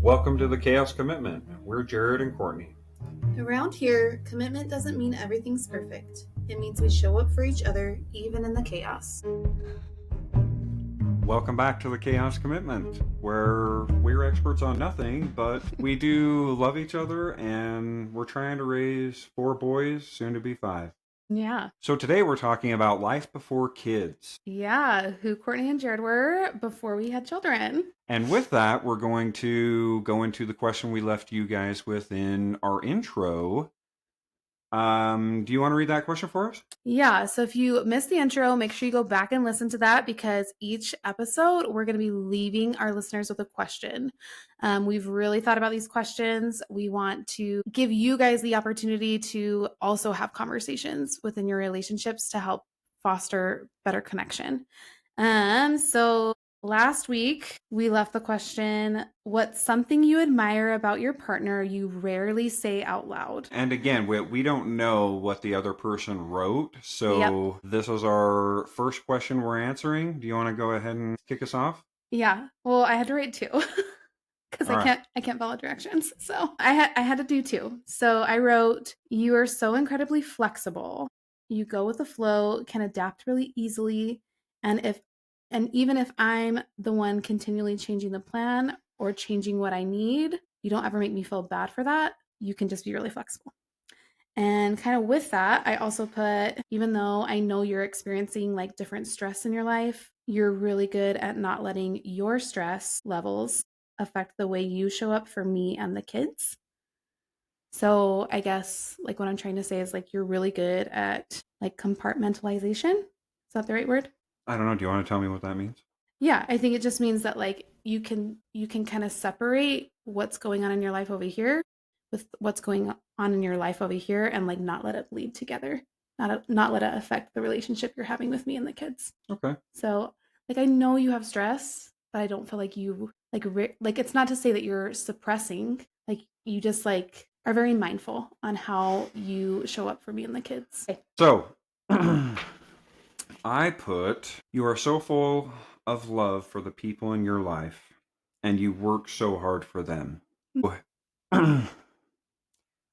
Welcome to the Chaos Commitment. We're Jared and Courtney. Around here, commitment doesn't mean everything's perfect. It means we show up for each other, even in the chaos. Welcome back to the Chaos Commitment, where we're experts on nothing, but we do love each other, and we're trying to raise 4 boys, soon to be 5. Yeah. So today we're talking about life before kids. Yeah, who Courtney and Jared were before we had children. And with that, we're going to go into the question we left you guys with in our intro. Do you want to read that question for us? Yeah, so if you missed the intro, make sure you go back and listen to that because each episode we're going to be leaving our listeners with a question. We've really thought about these questions. We want to give you guys the opportunity to also have conversations within your relationships to help foster better connection. So last week, we left the question, what's something you admire about your partner you rarely say out loud? And again, we don't know what the other person wrote, so This is our first question we're answering. Do you want to go ahead and kick us off? Yeah, well, I had to write 2 because I can't follow directions. So I had to do 2. So I wrote, you are so incredibly flexible. You go with the flow, can adapt really easily, and even if I'm the one continually changing the plan or changing what I need, you don't ever make me feel bad for that. You can just be really flexible. And kind of with that, I also put, even though I know you're experiencing like different stress in your life, you're really good at not letting your stress levels affect the way you show up for me and the kids. So I guess like what I'm trying to say is like you're really good at like compartmentalization. Is that the right word? I don't know. Do you want to tell me what that means? Yeah, I think it just means that like you can kind of separate what's going on in your life over here with what's going on in your life over here and like not let it bleed together. Not let it affect the relationship you're having with me and the kids. Okay. So, like I know you have stress, but I don't feel like you like it's not to say that you're suppressing. Like you just like are very mindful on how you show up for me and the kids. Okay. So, I put, you are so full of love for the people in your life, and you work so hard for them. I'm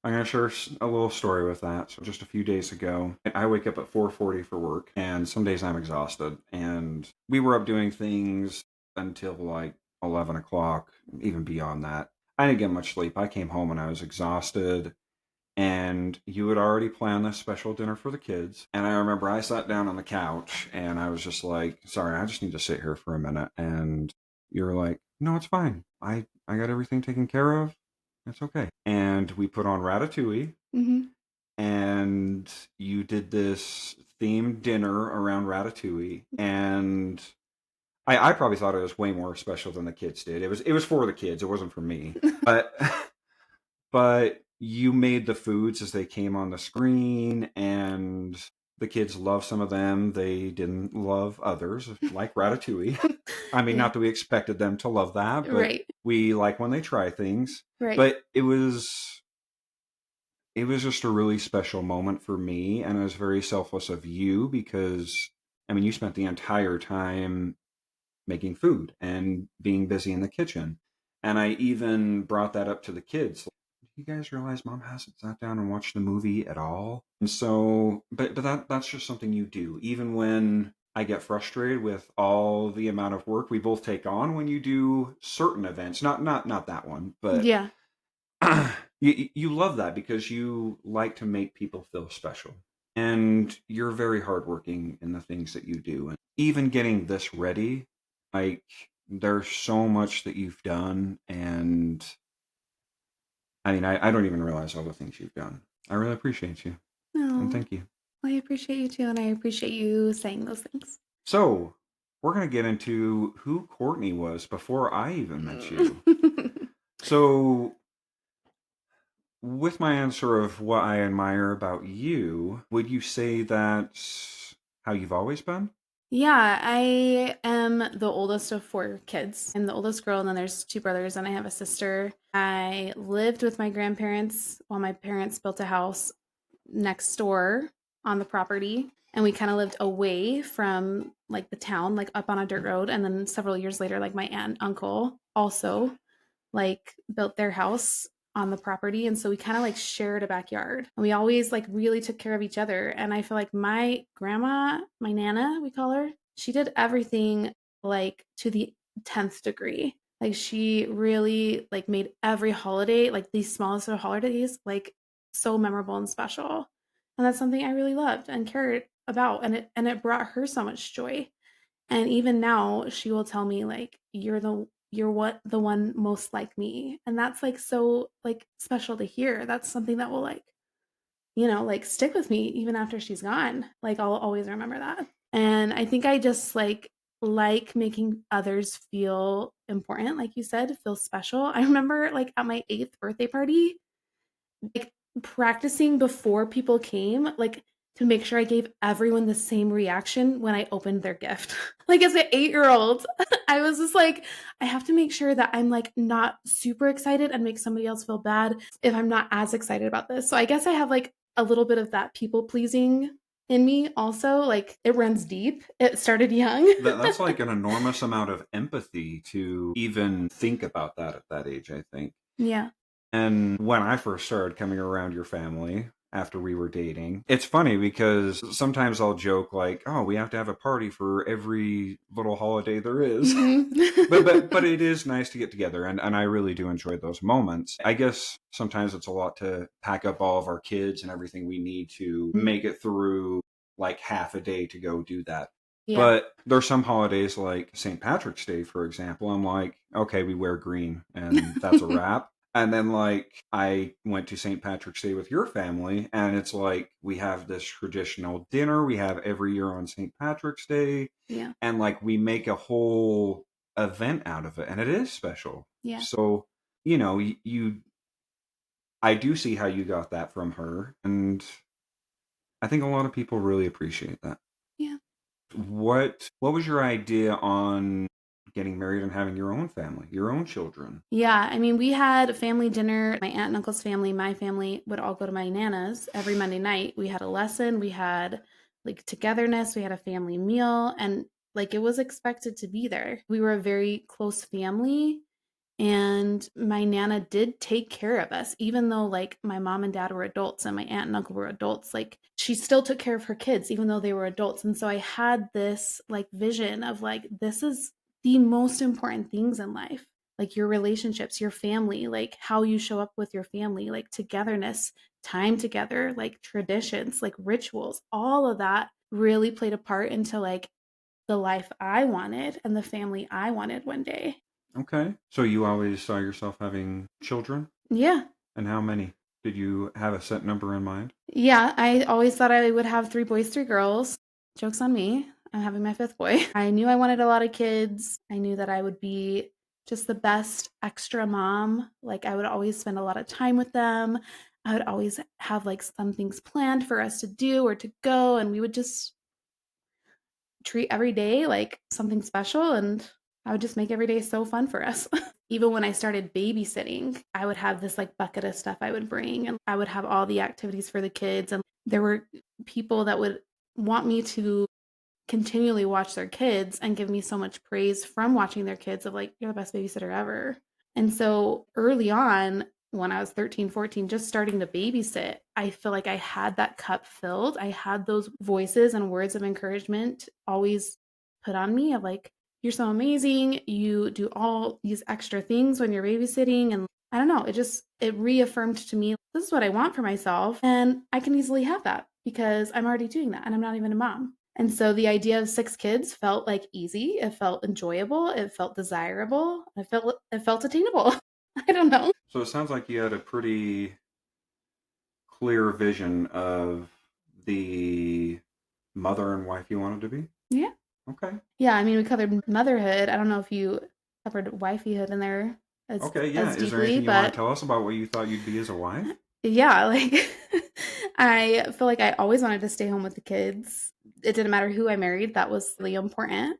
going to share a little story with that. So just a few days ago, I wake up at 4:40 for work, and some days I'm exhausted. And we were up doing things until like 11 o'clock, even beyond that. I didn't get much sleep. I came home and I was exhausted. And you had already planned this special dinner for the kids. And I remember I sat down on the couch and I was just like, sorry, I just need to sit here for a minute. And you were like, no, it's fine. I got everything taken care of. It's okay. And we put on Ratatouille. Mm-hmm. And you did this themed dinner around Ratatouille. And I probably thought it was way more special than the kids did. It was for the kids. It wasn't for me. But you made the foods as they came on the screen, and the kids loved some of them. They didn't love others, like Ratatouille. I mean, not that we expected them to love that, but we like when they try things. Right. But it was just a really special moment for me, and it was very selfless of you because, I mean, you spent the entire time making food and being busy in the kitchen. And I even brought that up to the kids. You guys realize Mom hasn't sat down and watched the movie at all? And so, but that's just something you do. Even when I get frustrated with all the amount of work we both take on when you do certain events, not that one, but yeah, you love that because you like to make people feel special. And you're very hardworking in the things that you do. And even getting this ready, like there's so much that you've done, and I mean, I don't even realize all the things you've done. I really appreciate you. Oh, and thank you. Well, I appreciate you too, and I appreciate you saying those things. So, we're going to get into who Courtney was before I even met you. So, with my answer of what I admire about you, would you say that's how you've always been? Yeah, I am the oldest of 4 kids. I'm the oldest girl, and then there's 2 brothers, and I have a sister. I lived with my grandparents while my parents built a house next door on the property, and we kind of lived away from like the town, like up on a dirt road. And then several years later, like my aunt and uncle also like built their house on the property, and so we kind of like shared a backyard, and we always like really took care of each other. And I feel like my grandma, my nana, we call her, she did everything like to the 10th degree. Like she really like made every holiday, like these smallest of holidays, like so memorable and special. And that's something I really loved and cared about, and it brought her so much joy. And even now she will tell me like you're what the one most like me. And that's like so like special to hear. That's something that will like, like stick with me even after she's gone. Like I'll always remember that. And I think I just like making others feel important, like you said, feel special. I remember like at my 8th birthday party, like practicing before people came, like to make sure I gave everyone the same reaction when I opened their gift. Like as an 8-year-old, I was just like, I have to make sure that I'm like not super excited and make somebody else feel bad if I'm not as excited about this. So I guess I have like a little bit of that people pleasing in me also. Like it runs deep. It started young. That's like an enormous amount of empathy to even think about that at that age, I think. Yeah. And when I first started coming around your family after we were dating, it's funny because sometimes I'll joke like, "Oh, we have to have a party for every little holiday there is." But it is nice to get together, and I really do enjoy those moments. I guess sometimes it's a lot to pack up all of our kids and everything we need to make it through like half a day to go do that. Yeah. But there's some holidays like St. Patrick's Day, for example. I'm like, okay, we wear green and that's a wrap. And then like I went to St. Patrick's Day with your family, and it's like we have this traditional dinner we have every year on St. Patrick's Day. Yeah. And like we make a whole event out of it, and it is special. Yeah. So, I do see how you got that from her, and I think a lot of people really appreciate that. Yeah. What was your idea on getting married and having your own family, your own children? Yeah, I mean, we had a family dinner. My aunt and uncle's family, my family would all go to my nana's every Monday night. We had a lesson, we had like togetherness, we had a family meal, and like it was expected to be there. We were a very close family, and my nana did take care of us, even though like my mom and dad were adults and my aunt and uncle were adults. Like she still took care of her kids, even though they were adults. And so I had this like vision of like, this is the most important things in life, like your relationships, your family, like how you show up with your family, like togetherness, time together, like traditions, like rituals, all of that really played a part into like the life I wanted and the family I wanted one day. Okay. So you always saw yourself having children? Yeah. And how many? Did you have a set number in mind? Yeah, I always thought I would have 3 boys, 3 girls. Joke's on me. I'm having my 5th boy. I knew I wanted a lot of kids. I knew that I would be just the best extra mom. Like I would always spend a lot of time with them. I would always have like some things planned for us to do or to go, and we would just treat every day like something special, and I would just make every day so fun for us. Even when I started babysitting, I would have this like bucket of stuff I would bring, and I would have all the activities for the kids. And there were people that would want me to continually watch their kids and give me so much praise from watching their kids of like, you're the best babysitter ever. And so early on, when I was 13, 14, just starting to babysit, I feel like I had that cup filled. I had those voices and words of encouragement always put on me of like, you're so amazing. You do all these extra things when you're babysitting. And I don't know, it reaffirmed to me, this is what I want for myself. And I can easily have that because I'm already doing that and I'm not even a mom. And so the idea of 6 kids felt like easy. It felt enjoyable. It felt desirable. It felt attainable. I don't know. So it sounds like you had a pretty clear vision of the mother and wife you wanted to be. Yeah. Okay. Yeah, I mean, we covered motherhood. I don't know if you covered wifeyhood in there as Okay, yeah. as Is there deeply, anything you want but to tell us about what you thought you'd be as a wife? yeah, like I feel like I always wanted to stay home with the kids. It didn't matter who I married. That was really important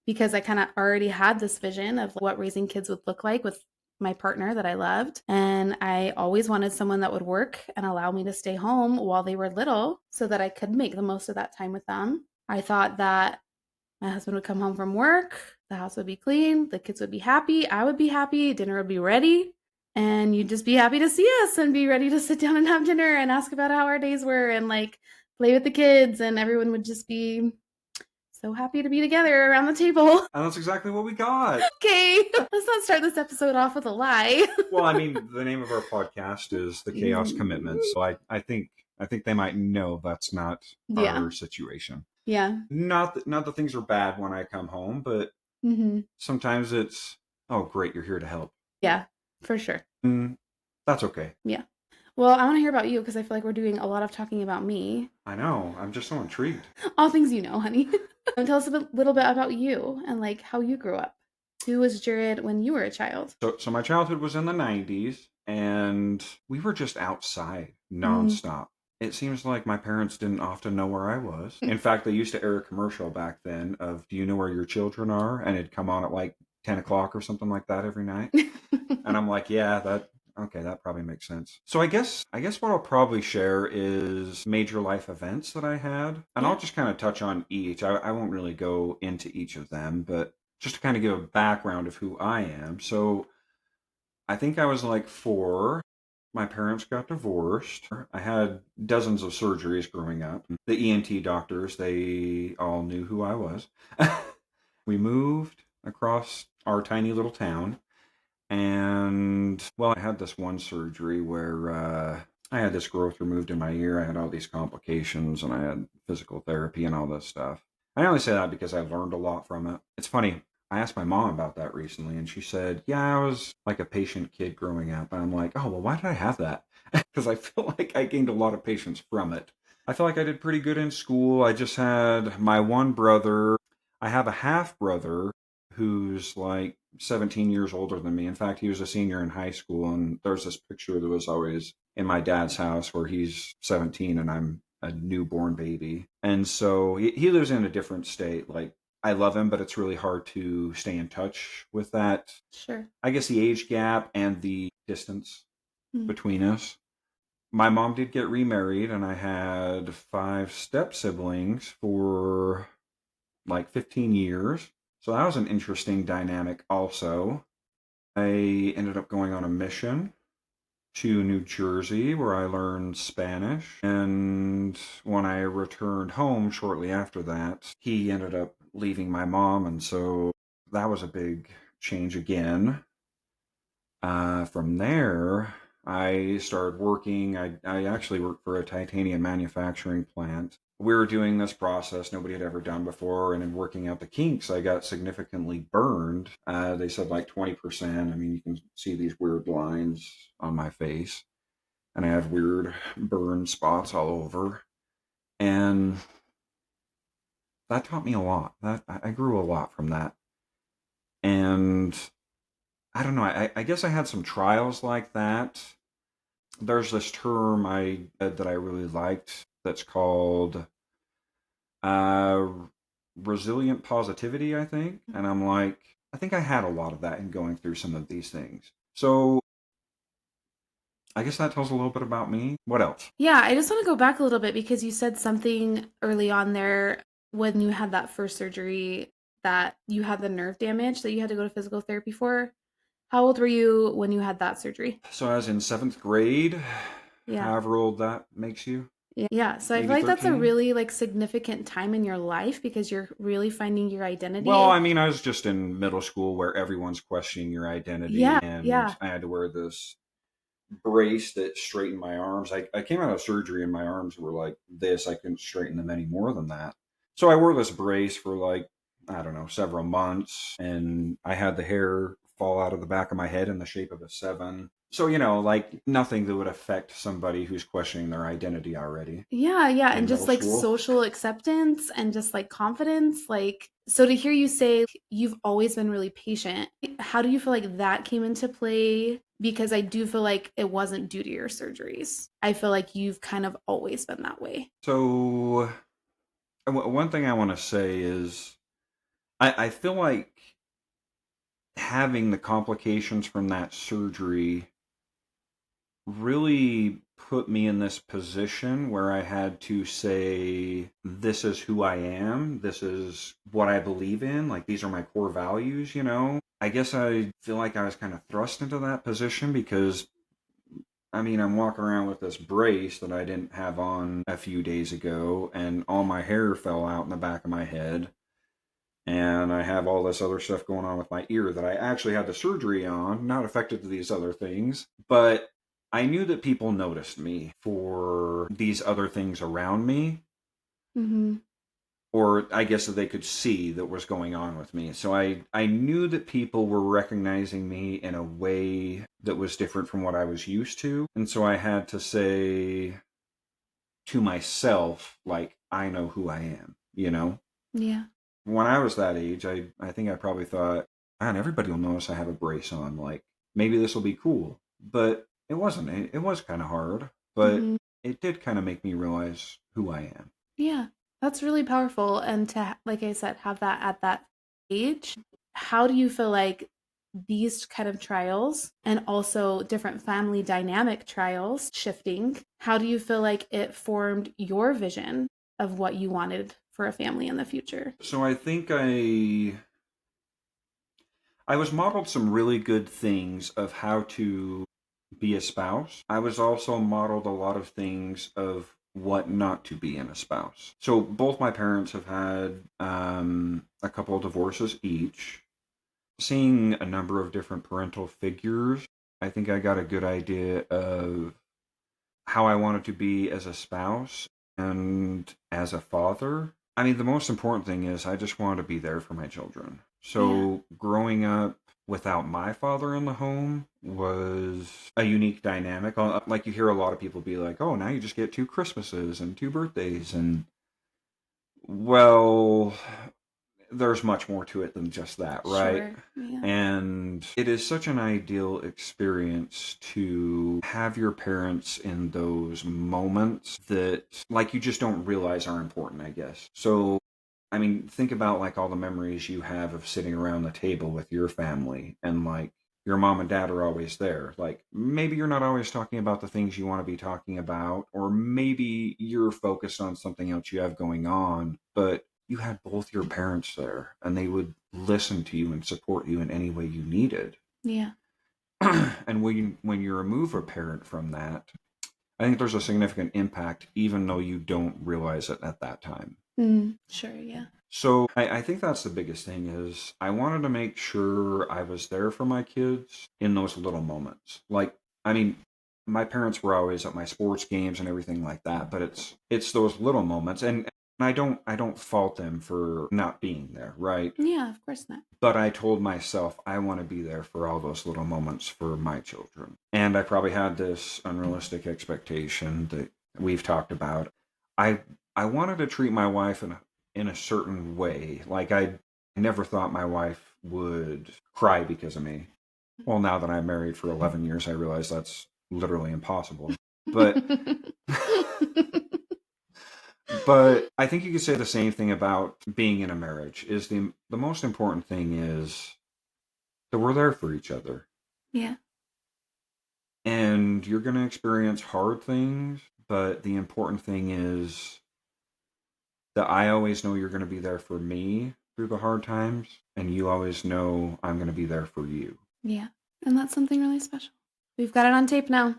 because I kind of already had this vision of what raising kids would look like with my partner that I loved. And I always wanted someone that would work and allow me to stay home while they were little so that I could make the most of that time with them. I thought that My husband would come home from work, the house would be clean, the kids would be happy, I would be happy, dinner would be ready, and you'd just be happy to see us and be ready to sit down and have dinner and ask about how our days were and like play with the kids, and everyone would just be so happy to be together around the table. And that's exactly what we got. Okay, let's not start this episode off with a lie. Well, I mean, the name of our podcast is The Chaos Commitment, so I think they might know that's not Yeah. our situation. Yeah. Not that things are bad when I come home, but sometimes it's, oh, great, you're here to help. Yeah, for sure. That's okay. Yeah. Well, I want to hear about you because I feel like we're doing a lot of talking about me. I know. I'm just so intrigued. All things you know, honey. Tell us a little bit about you and like how you grew up. Who was Jared when you were a child? So my childhood was in the 90s, and we were just outside nonstop. It seems like my parents didn't often know where I was. In fact, they used to air a commercial back then of, do you know where your children are? And it'd come on at like 10 o'clock or something like that every night. And I'm like, yeah, that probably makes sense. So I guess what I'll probably share is major life events that I had. And I'll just kind of touch on each. I won't really go into each of them, but just to kind of give a background of who I am. So I think I was like 4. My parents got divorced. I had dozens of surgeries growing up. The ENT doctors, they all knew who I was. We moved across our tiny little town. And, well, I had this one surgery where I had this growth removed in my ear. I had all these complications, and I had physical therapy and all this stuff. I only say that because I learned a lot from it. It's funny. I asked my mom about that recently, and she said, yeah, I was like a patient kid growing up. And I'm like, oh, well, why did I have that? Because I feel like I gained a lot of patience from it. I feel like I did pretty good in school. I just had my one brother. I have a half brother who's like 17 years older than me. In fact, he was a senior in high school, and there's this picture that was always in my dad's house where he's 17 and I'm a newborn baby. And so he lives in a different state. Like, I love him, but it's really hard to stay in touch with that. Sure. I guess the age gap and the distance between us. My mom did get remarried, and I had 5 step siblings for like 15 years. So that was an interesting dynamic also. I ended up going on a mission to New Jersey where I learned Spanish. And when I returned home shortly after that, he ended up leaving my mom. And so that was a big change again. From there, I started working. I actually worked for a titanium manufacturing plant. We were doing this process nobody had ever done before, and in working out the kinks, I got significantly burned. They said like 20%. I mean, you can see these weird lines on my face, and I had weird burn spots all over. And that taught me a lot. I grew a lot from that. And I don't know, I guess I had some trials like that. There's this term that I really liked that's called resilient positivity, I think. And I'm like, I think I had a lot of that in going through some of these things. So I guess that tells a little bit about me. What else? Yeah, I just want to go back a little bit because you said something early on there when you had that first surgery that you had the nerve damage that you had to go to physical therapy for. How old were you when you had that surgery? So I was in 7th grade, Yeah. however old that makes you. Yeah, so I feel Maybe like that's a 13? really like significant time in your life because you're really finding your identity. Well, I mean, I was just in middle school where everyone's questioning your identity, and I had to wear this brace that straightened my arms. I came out of surgery and my arms were like this. I couldn't straighten them any more than that. So I wore this brace for like, I don't know, several months, and I had the hair fall out of the back of my head in the shape of a 7. So, like nothing that would affect somebody who's questioning their identity already. Yeah, in and just middle like school. social acceptance and just like confidence. Like, so to hear you say you've always been really patient, how do you feel like that came into play? Because I do feel like it wasn't due to your surgeries. I feel like you've kind of always been that way. So one thing I want to say is I feel like having the complications from that surgery really put me in this position where I had to say, this is who I am, this is what I believe in, like these are my core values, you know? I guess I feel like I was kind of thrust into that position because I mean, I'm walking around with this brace that I didn't have on a few days ago, and all my hair fell out in the back of my head. And I have all this other stuff going on with my ear that I actually had the surgery on, not affected to these other things. But I knew that people noticed me for these other things around me, Mm-hmm. or I guess that they could see that was going on with me. So I knew that people were recognizing me in a way that was different from what I was used to. And so I had to say to myself, like, I know who I am, you know? Yeah. When I was that age, I think I probably thought, man, everybody will notice I have a brace on. Like, maybe this will be cool. But it wasn't. It was kind of hard, but Mm-hmm. it did kind of make me realize who I am. Yeah. That's really powerful. And to, like I said, have that at that age. How do you feel like these kind of trials and also different family dynamic trials shifting, how do you feel like it formed your vision of what you wanted for a family in the future? So I think I was modeled some really good things of how to be a spouse. I was also modeled a lot of things of what not to be in a spouse. So both my parents have had a couple of divorces each. Seeing a number of different parental figures, I think I got a good idea of how I wanted to be as a spouse and as a father. I mean, the most important thing is I just wanted to be there for my children. Yeah. So growing up without my father in the home was a unique dynamic. Like you hear a lot of people be like, "Oh, now you just get 2 Christmases and 2 birthdays," and well, there's much more to it than just that, right? Sure. Yeah. And it is such an ideal experience to have your parents in those moments that, like, you just don't realize are important, I guess. So, I mean, think about like all the memories you have of sitting around the table with your family and like your mom and dad are always there. Like, maybe you're not always talking about the things you want to be talking about, or maybe you're focused on something else you have going on, but you had both your parents there and they would listen to you and support you in any way you needed. Yeah. And when you remove a parent from that, I think there's a significant impact even though you don't realize it at that time. Sure. Yeah. So I think that's the biggest thing is I wanted to make sure I was there for my kids in those little moments. Like, I mean, my parents were always at my sports games and everything like that, but it's those little moments, and I don't fault them for not being there, right? Yeah. Of course not. But I told myself I want to be there for all those little moments for my children. And I probably had this unrealistic expectation that we've talked about. I I wanted to treat my wife in a certain way. Like I never thought my wife would cry because of me. Well, now that I'm married for 11 years, I realize that's literally impossible. But but I think you could say the same thing about being in a marriage. Is the most important thing is that we're there for each other. Yeah. And you're going to experience hard things, but the important thing is that I always know you're going to be there for me through the hard times, and you always know I'm going to be there for you. Yeah. And that's something really special. We've got it on tape now.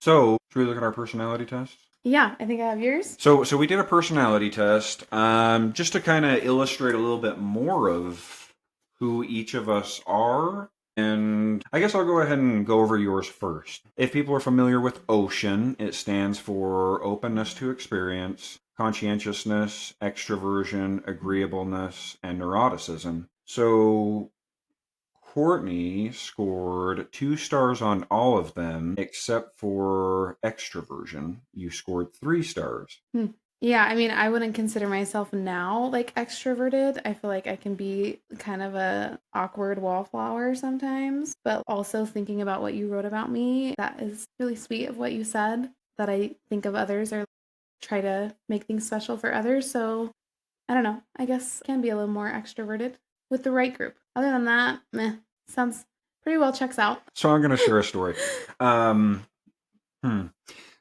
So, should we look at our personality tests? Yeah, I think I have yours. So we did a personality test, just to kind of illustrate a little bit more of who each of us are. And I guess I'll go ahead and go over yours first. If people are familiar with OCEAN, it stands for openness to experience, conscientiousness, extroversion, agreeableness, and neuroticism. So Courtney scored 2 stars on all of them except for extroversion. You scored 3 stars. Yeah, I mean, I wouldn't consider myself now like extroverted. I feel like I can be kind of a awkward wallflower sometimes, but also thinking about what you wrote about me, that is really sweet of what you said, that I think of others or try to make things special for others. So I don't know. I guess can be a little more extroverted with the right group. Other than that, meh. Sounds Pretty well checks out. So I'm going to share a story.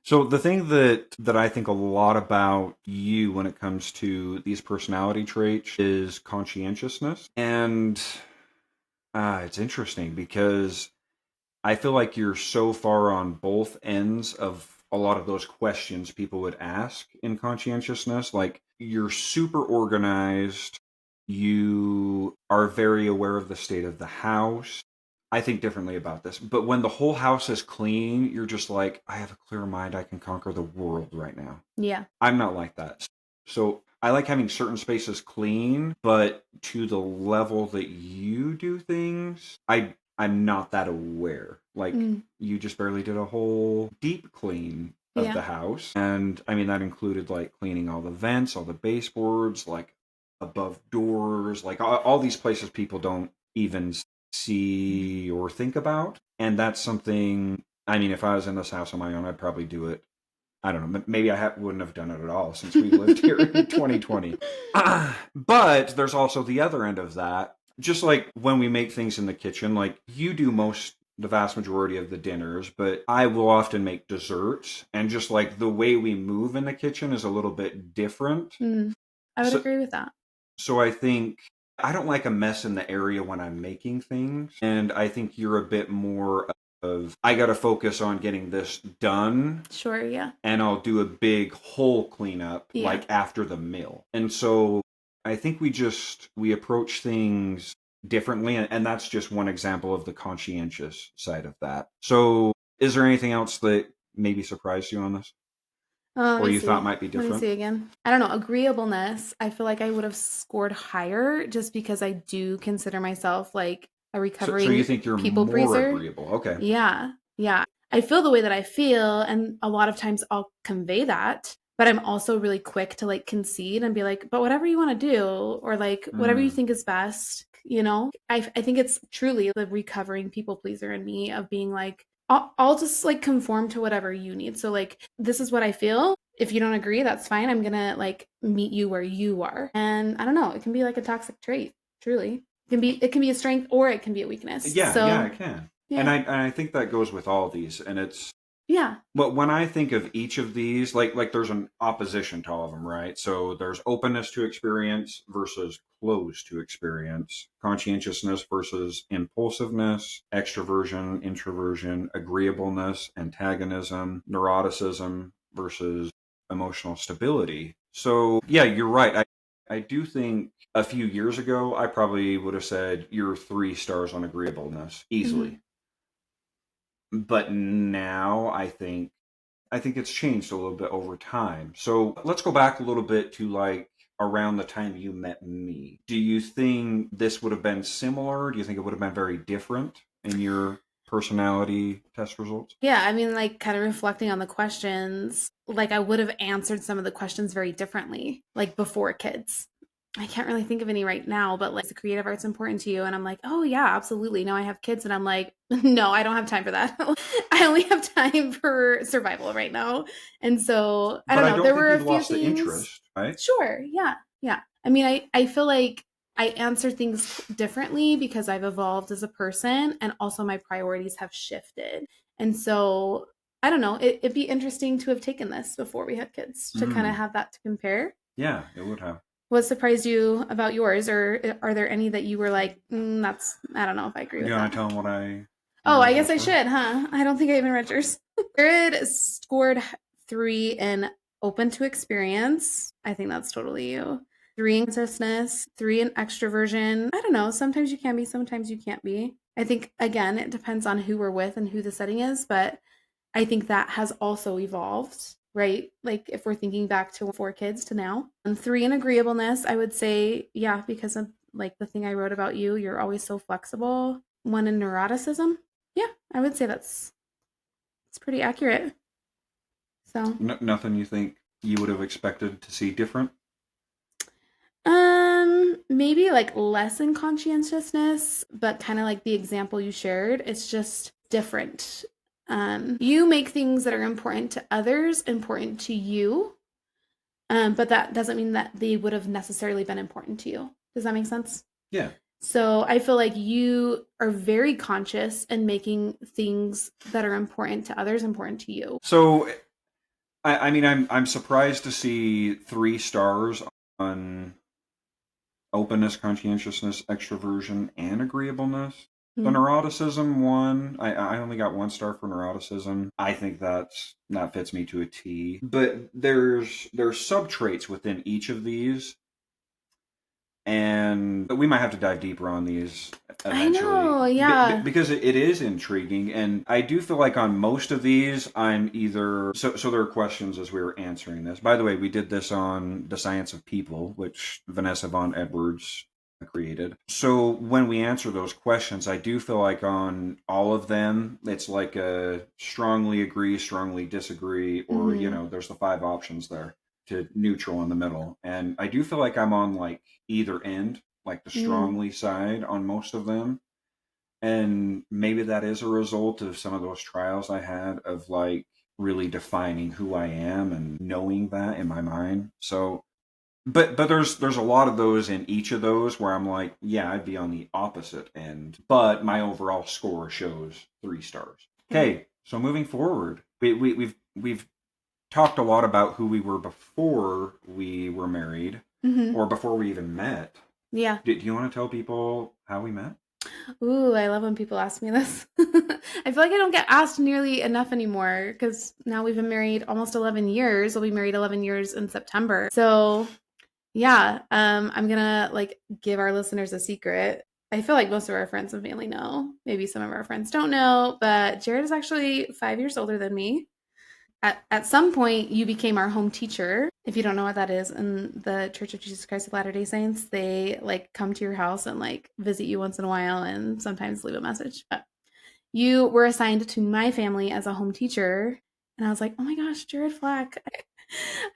So the thing that I think a lot about you when it comes to these personality traits is conscientiousness. And it's interesting because I feel like you're so far on both ends of a lot of those questions people would ask in conscientiousness. Like, you're super organized, you are very aware of the state of the house. I think differently about this, but when the whole house is clean, you're just like, I have a clear mind, I can conquer the world right now. Yeah. I'm not like that. So I like having certain spaces clean, but to the level that you do things, I'm not that aware. Like, you just barely did a whole deep clean of the house. And I mean, that included like cleaning all the vents, all the baseboards, like above doors, like all these places people don't even see or think about. And that's something, I mean, if I was in this house on my own, I'd probably do it. I don't know. Maybe I wouldn't have done it at all since we lived here in 2020. But there's also the other end of that. Just like when we make things in the kitchen, like you do the vast majority of the dinners, but I will often make desserts. And just like the way we move in the kitchen is a little bit different. I would agree with that. So I think I don't like a mess in the area when I'm making things. And I think you're a bit more of, I got to focus on getting this done. Sure, yeah. And I'll do a big whole cleanup like after the meal. And so I think we approach things differently. And that's just one example of the conscientious side of that. So is there anything else that maybe surprised you on this? Or you thought might be different? Let me see again. I don't know. Agreeableness, I feel like I would have scored higher just because I do consider myself like a recovering so you think you're people more pleaser. Agreeable. Okay. Yeah. Yeah. I feel the way that I feel, and a lot of times I'll convey that, but I'm also really quick to like concede and be like, but whatever you want to do, or like whatever you think is best, you know? I think it's truly the recovering people pleaser in me of being like, I'll just like conform to whatever you need. So like, this is what I feel. If you don't agree, that's fine. I'm gonna like meet you where you are. And I don't know, it can be like a toxic trait, truly. It can be a strength or it can be a weakness. Yeah, it can. Yeah. And I think that goes with all these. And it's But when I think of each of these, like there's an opposition to all of them, right? So there's openness to experience versus closed to experience, conscientiousness versus impulsiveness, extroversion, introversion, agreeableness, antagonism, neuroticism versus emotional stability. So yeah, you're right. I do think a few years ago, I probably would have said you're 3 stars on agreeableness easily. But now I think it's changed a little bit over time. So let's go back a little bit to like around the time you met me. Do you think this would have been similar? Do you think it would have been very different in your personality test results? Yeah, I mean, like kind of reflecting on the questions, like I would have answered some of the questions very differently, like before kids. I can't really think of any right now, but like the creative art's important to you. And I'm like, oh yeah, absolutely. Now I have kids and I'm like, no, I don't have time for that. I only have time for survival right now. And so I don't know. There were a few lost things. The interest, right? Sure. Yeah. Yeah. I mean, I feel like I answer things differently because I've evolved as a person and also my priorities have shifted. And so I don't know. It'd be interesting to have taken this before we had kids to kind of have that to compare. Yeah, it would have. What surprised you about yours, or are there any that you were like, that's, I don't know if I agree with that. You want to tell them what I... Oh, I guess I should, huh? I don't think I even read yours. Jared scored 3 in open to experience. I think that's totally you. 3 in consciousness, 3 in extroversion. I don't know. Sometimes you can be, sometimes you can't be. I think, again, it depends on who we're with and who the setting is, but I think that has also evolved. Right? Like if we're thinking back to 4 kids to now. And 3 in agreeableness, I would say, yeah, because of like the thing I wrote about you, you're always so flexible. 1 in neuroticism. Yeah, I would say it's pretty accurate. So nothing you think you would have expected to see different? Maybe like less in conscientiousness, but kind of like the example you shared, it's just different. You make things that are important to others important to you, but that doesn't mean that they would have necessarily been important to you. Does that make sense? Yeah. So I feel like you are very conscious in making things that are important to others important to you. So, I mean, I'm surprised to see 3 stars on openness, conscientiousness, extroversion, and agreeableness. The Mm. neuroticism one, I only got 1 star for neuroticism. I think that fits me to a T. But there's sub traits within each of these, and we might have to dive deeper on these I eventually know, yeah. because it is intriguing, and I do feel like on most of these I'm either so there are questions as we were answering this. By the way, we did this on The Science of People, which Vanessa Von Edwards created. So when we answer those questions, I do feel like on all of them it's like a strongly agree, strongly disagree, or there's the 5 options there to neutral in the middle. And I do feel like I'm on like either end, like the Mm. strongly side on most of them. And maybe that is a result of some of those trials I had of like really defining who I am and knowing that in my mind. So but there's a lot of those in each of those where I'm like, yeah, I'd be on the opposite end. But my overall score shows 3 stars. Okay, so moving forward, we've talked a lot about who we were before we were married Mm-hmm. or before we even met. Yeah. Do you want to tell people how we met? Ooh, I love when people ask me this. I feel like I don't get asked nearly enough anymore because now we've been married almost 11 years. We'll be married 11 years in September. So yeah, I'm gonna like give our listeners a secret. I feel like most of our friends and family know. Maybe some of our friends don't know, but Jared is actually 5 years older than me. At some point, you became our home teacher. If you don't know what that is, in the Church of Jesus Christ of Latter-day Saints, they like come to your house and like visit you once in a while and sometimes leave a message. But you were assigned to my family as a home teacher. And I was like, oh my gosh, Jared Flack.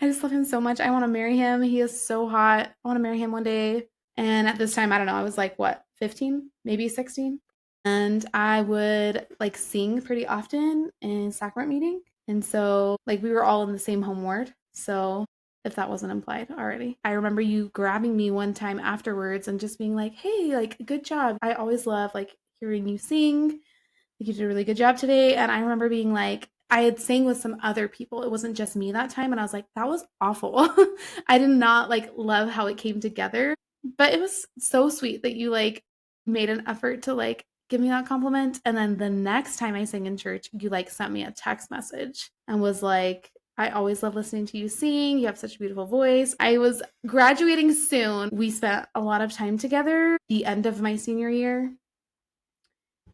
I just love him so much. I want to marry him. He is so hot. I want to marry him one day. And at this time, I don't know, I was like, what, 15, maybe 16? And I would like sing pretty often in sacrament meeting. And so, like, we were all in the same home ward. So, if that wasn't implied already, I remember you grabbing me one time afterwards and just being like, hey, like, good job. I always love like hearing you sing. Like, you did a really good job today. And I remember being like, I had sang with some other people. It wasn't just me that time. And I was like, that was awful. I did not like love how it came together, but it was so sweet that you like made an effort to like give me that compliment. And then the next time I sang in church, you like sent me a text message and was like, I always love listening to you sing. You have such a beautiful voice. I was graduating soon. We spent a lot of time together the end of my senior year.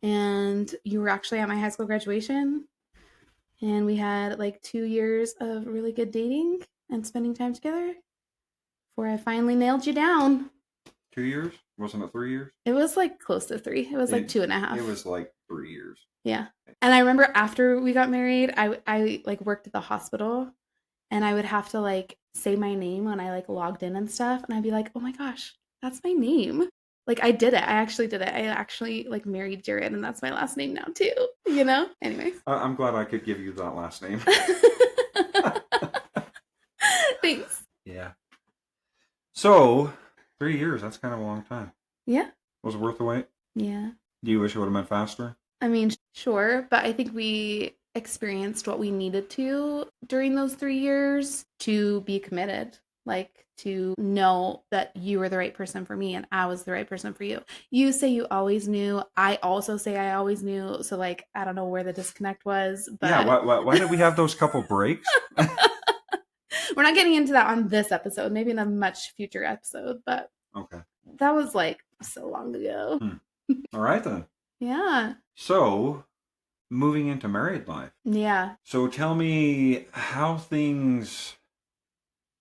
And you were actually at my high school graduation. And we had like 2 years of really good dating and spending time together before I finally nailed you down. 2 years? Wasn't it 3 years? It was like close to 3. It was like 2.5. It was like 3 years. Yeah. And I remember after we got married, I like worked at the hospital and I would have to like say my name when I like logged in and stuff. And I'd be like, oh my gosh, that's my name. Like I did it. I actually did it. I actually like married Jared and that's my last name now too, you know? Anyways. I'm glad I could give you that last name. Thanks. Yeah. So, 3 years, that's kind of a long time. Yeah. Was it worth the wait? Yeah. Do you wish it would have been faster? I mean, sure, but I think we experienced what we needed to during those 3 years to be committed, like to know that you were the right person for me and I was the right person for you. You say you always knew. I also say I always knew. So, like, I don't know where the disconnect was, but yeah. Why did we have those couple breaks? We're not getting into that on this episode. Maybe in a much future episode, but okay, that was like so long ago. All right then. Yeah. So, moving into married life. Yeah. So tell me how things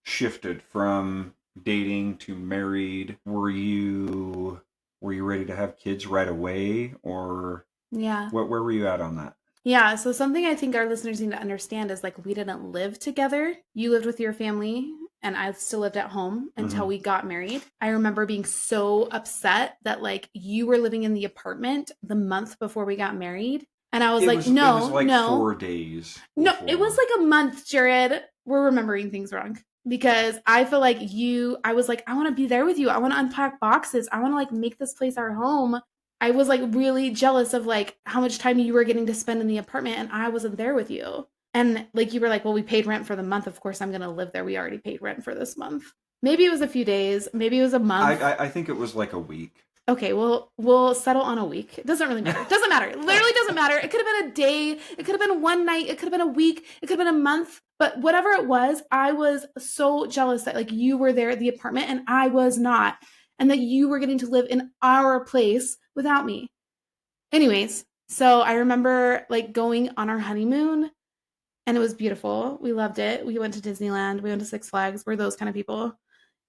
shifted from dating to married. Were you ready to have kids right away, or Yeah. where were you at on that? Yeah, so something I think our listeners need to understand is like we didn't live together. You lived with your family and I still lived at home until we got married. I remember being so upset that like you were living in the apartment the month before we got married. And I was It was like no. 4 days. No, before. it was like a month, Jared. We're remembering things wrong. because I feel like I was like, I want to be there with you. I want to unpack boxes. I want to like make this place our home. I was like really jealous of like how much time you were getting to spend in the apartment and I wasn't there with you. And like you were like, well, we paid rent for the month. Of course, I'm going to live there. We already paid rent for this month. Maybe it was a few days. Maybe it was a month. I think it was like a week. Okay, well, we'll settle on a week. It doesn't really matter. It doesn't matter. It literally doesn't matter. It could have been a day. It could have been one night. It could have been a week. It could have been a month. But whatever it was, I was so jealous that like you were there at the apartment and I was not. And that you were getting to live in our place without me. Anyways, so I remember like going on our honeymoon and it was beautiful. We loved it. We went to Disneyland. We went to Six Flags. We're those kind of people.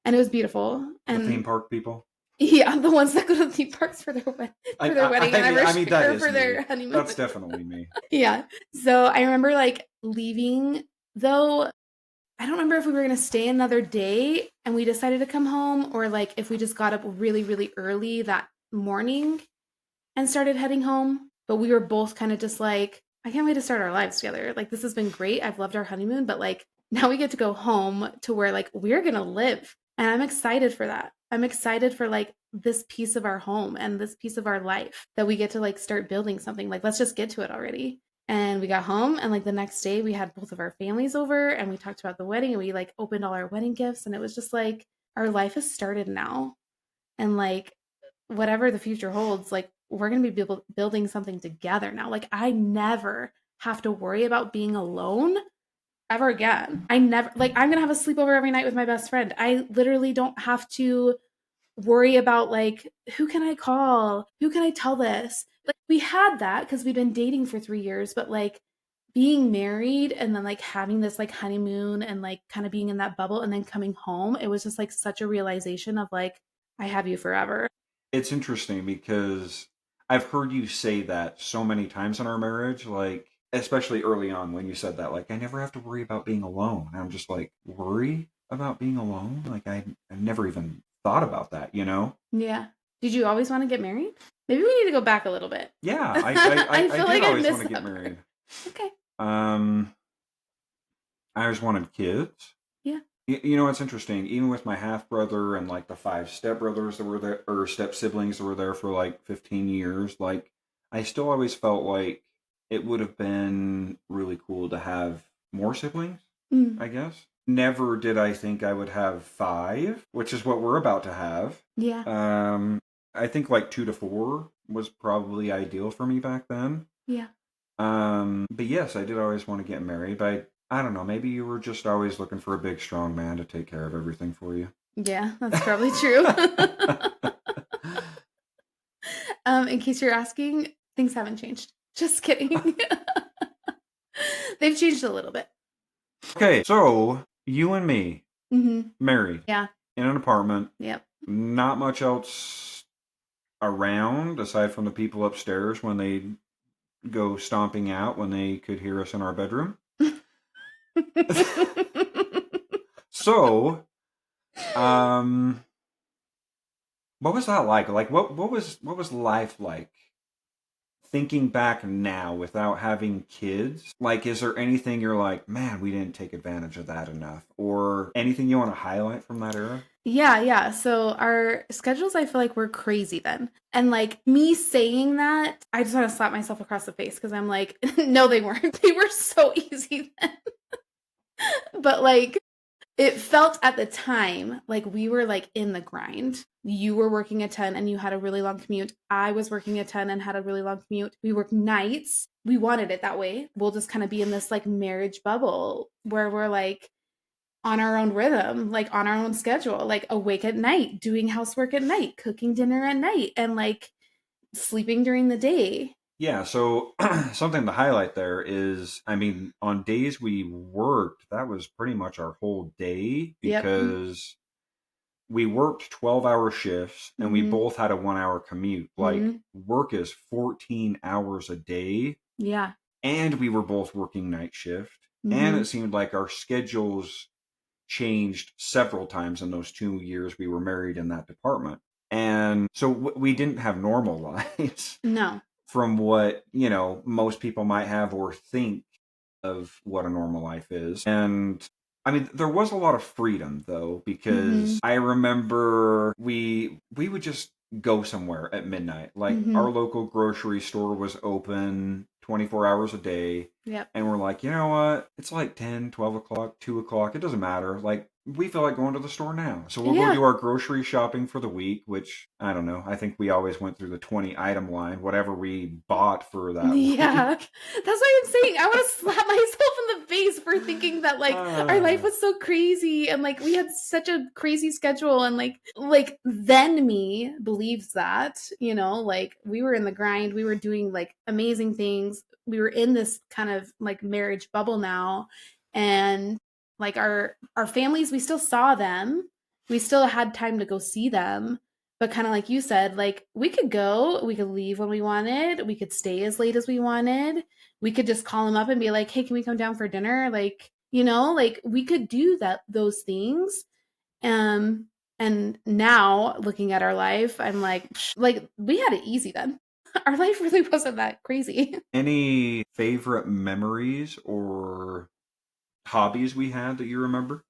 And it was beautiful. And The theme park people. yeah, the ones that go to theme parks for their wedding anniversary that or is for their me. honeymoon. That's definitely me. Yeah. So I remember like leaving, though I don't remember if we were going to stay another day and we decided to come home or like if we just got up really, really early that morning and started heading home. But we were both kind of just like, I can't wait to start our lives together. Like, this has been great. I've loved our honeymoon, but like now we get to go home to where like we're going to live. And I'm excited for that. I'm excited for like this piece of our home and this piece of our life that we get to like start building something. Like, let's just get to it already. And we got home and like the next day we had both of our families over and we talked about the wedding and we like opened all our wedding gifts and it was just like our life has started now. And like whatever the future holds, like we're going to be building something together now. Like I never have to worry about being alone ever again. I never like I'm going to have a sleepover every night with my best friend. I literally don't have to worry about like who can I call? Who can I tell this? Like we had that cuz we'd been dating for 3 years, but like being married and then like having this like honeymoon and like kind of being in that bubble and then coming home, it was just like such a realization of like I have you forever. It's interesting because I've heard you say that so many times in our marriage, like especially early on when you said that, like I never have to worry about being alone. And I'm just like, worry about being alone? Like I never even thought about that, you know? Yeah. Did you always want to get married? Maybe we need to go back a little bit. Yeah, I I feel did like I always want missed to get that married. Okay. I always wanted kids. Yeah. You know, it's interesting. Even with my half brother and like the 5 stepbrothers that were there, or step siblings that were there for like 15 years, like I still always felt like it would have been really cool to have more siblings, Mm. I guess. Never did I think I would have 5, which is what we're about to have. Yeah. I think like 2 to 4 was probably ideal for me back then. Yeah. But yes, I did always want to get married, but I don't know, maybe you were just always looking for a big, strong man to take care of everything for you. Yeah, that's probably true. In case you're asking, things haven't changed. Just kidding. They've changed a little bit. Okay, so you and me, married, Yeah. in an apartment, Yep. not much else around aside from the people upstairs when they go stomping out when they could hear us in our bedroom. So, what was that like? Like, what was life like? Thinking back now without having kids, like, is there anything you're like, man, we didn't take advantage of that enough? Or anything you want to highlight from that era? Yeah. So our schedules, I feel like were crazy then. And like me saying that, I just want to slap myself across the face because I'm like, no, they weren't. They were so easy then. But like, it felt at the time like we were like in the grind. You were working a 10 and you had a really long commute. I was working a 10 and had a really long commute. We worked nights. We wanted it that way. We'll just kind of be in this like marriage bubble where we're like on our own rhythm, like on our own schedule, like awake at night, doing housework at night, cooking dinner at night, and like sleeping during the day. Yeah, so something to highlight there is, I mean, on days we worked, that was pretty much our whole day Yep. because we worked 12-hour shifts and we Mhm. both had a 1-hour commute. Like, Mhm. work is 14 hours a day, Yeah. and we were both working night shift. And Mhm. it seemed like our schedules changed several times in those 2 years we were married in that department. And so we didn't have normal lives. No. From what, you know, most people might have or think of what a normal life is. And I mean, there was a lot of freedom though, Mm-hmm. because I remember we would just go somewhere at midnight. Like Mm-hmm. our local grocery store was open 24 hours a day. Yep. And we're like, you know what? It's like 10, 12 o'clock, 2 o'clock. It doesn't matter. Like, we feel like going to the store now. So we'll go Yeah. do our grocery shopping for the week, which I don't know. I think we always went through the 20 item line, whatever we bought for that Yeah. week. That's why I'm saying I want to slap myself in the face for thinking that like our life was so crazy and like we had such a crazy schedule and like then me believes that, you know, like we were in the grind, we were doing like amazing things. We were in this kind of like marriage bubble now and like our families, we still saw them. We still had time to go see them. But kind of like you said, like we could go, we could leave when we wanted, we could stay as late as we wanted. We could just call him up and be like, "Hey, can we come down for dinner?" Like, you know, like we could do that those things. Um and now looking at our life, I'm like we had it easy then. Our life really wasn't that crazy. Any favorite memories or hobbies we had that you remember?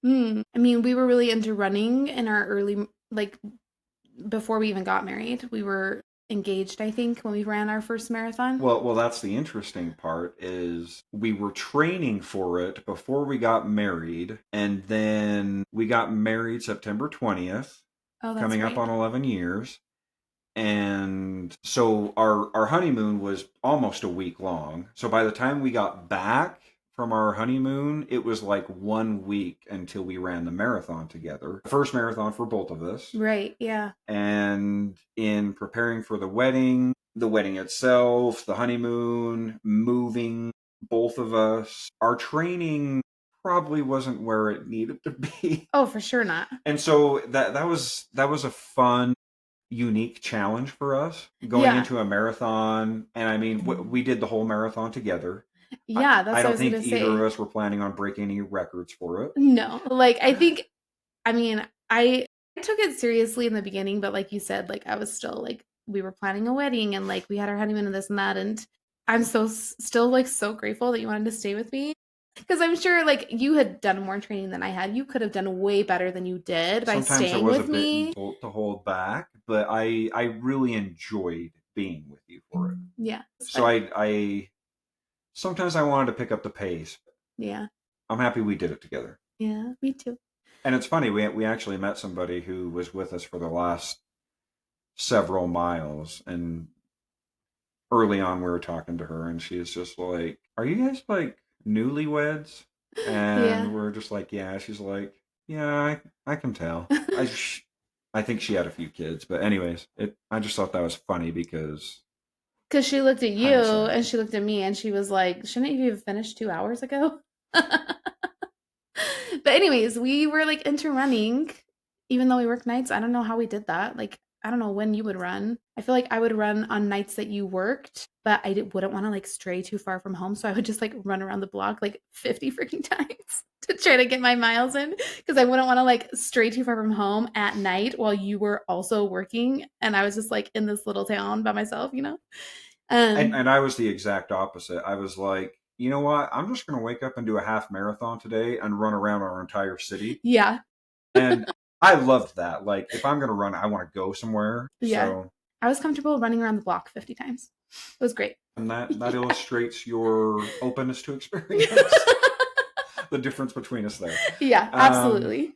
I mean, we were really into running in our early like before we even got married. We were engaged, I think, when we ran our first marathon. Well, that's the interesting part is we were training for it before we got married, and then we got married September 20th, Oh, that's coming up right. on 11 years. And so our honeymoon was almost a week long. So by the time we got back from our honeymoon, it was like 1 week until we ran the marathon together. First marathon for both of us. Right, yeah. And in preparing for the wedding itself, the honeymoon, moving, both of us, our training probably wasn't where it needed to be. Oh, for sure not. And so that was a fun, unique challenge for us going Yeah. into a marathon. And I mean, we did the whole marathon together. Yeah, I that's what I don't was think gonna either of say. us were planning on breaking any records for it. No, like I think I mean, I took it seriously in the beginning, but like you said, like I was still like we were planning a wedding and like we had our honeymoon and this and that and I'm still like so grateful that you wanted to stay with me because I'm sure like you had done more training than I had. You could have done way better than you did by Sometimes there staying was a with bit in me. to hold back, but I really enjoyed being with you for it. Yeah, it's So fun. I sometimes I wanted to pick up the pace. Yeah. I'm happy we did it together. Yeah, me too. And it's funny, we actually met somebody who was with us for the last several miles, and early on we were talking to her and she's just like, "Are you guys like newlyweds?" Yeah. And we're just like, "Yeah." She's like, "Yeah, I can tell." I think she had a few kids, but anyways, I just thought that was funny because Because she looked at you hindsight. and she looked at me and she was like, shouldn't you have finished 2 hours ago? But anyways, we were like into running, even though we work nights. I don't know how we did that. Like, I don't know when you would run. I feel like I would run on nights that you worked, but wouldn't want to like stray too far from home. So I would just like run around the block like 50 freaking times to try to get my miles in because I wouldn't want to like stray too far from home at night while you were also working. And I was just like in this little town by myself, you know? And I was the exact opposite. I was like, you know what? I'm just going to wake up and do a half marathon today and run around our entire city. Yeah. And I loved that. Like, if I'm going to run, I want to go somewhere. Yeah. So, I was comfortable running around the block 50 times. It was great. and that Yeah. illustrates your openness to experience. The difference between us there. Yeah, Um, absolutely.